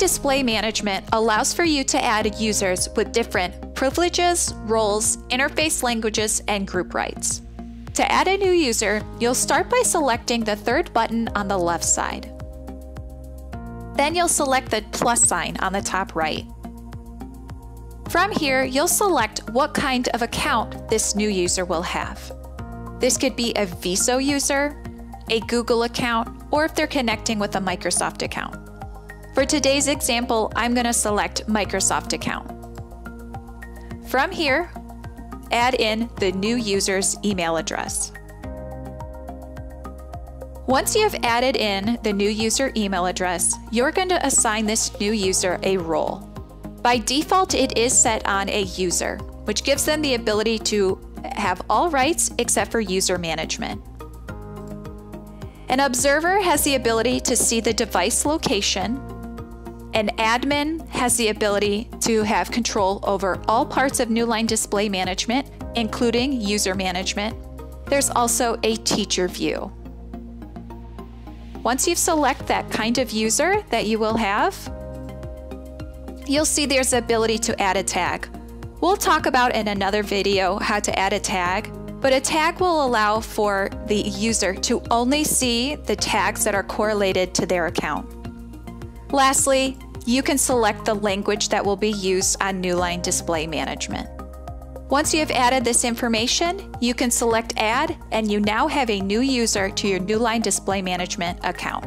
Display Management allows for you to add users with different privileges, roles, interface languages, and group rights. To add a new user, you'll start by selecting the third button on the left side. Then you'll select the plus sign on the top right. From here, you'll select what kind of account this new user will have. This could be a Viso user, a Google account, or if they're connecting with a Microsoft account. For today's example, I'm going to select Microsoft account. From here, add in the new user's email address. Once you have added in the new user email address, you're going to assign this new user a role. By default, it is set on a user, which gives them the ability to have all rights except for user management. An observer has the ability to see the device location. An admin has the ability to have control over all parts of Newline Display Management, including user management. There's also a teacher view. Once you've selected that kind of user that you will have, you'll see there's the ability to add a tag. We'll talk about in another video how to add a tag, but a tag will allow for the user to only see the tags that are correlated to their account. Lastly, you can select the language that will be used on Newline Display Management. Once you have added this information, you can select Add, and you now have a new user to your Newline Display Management account.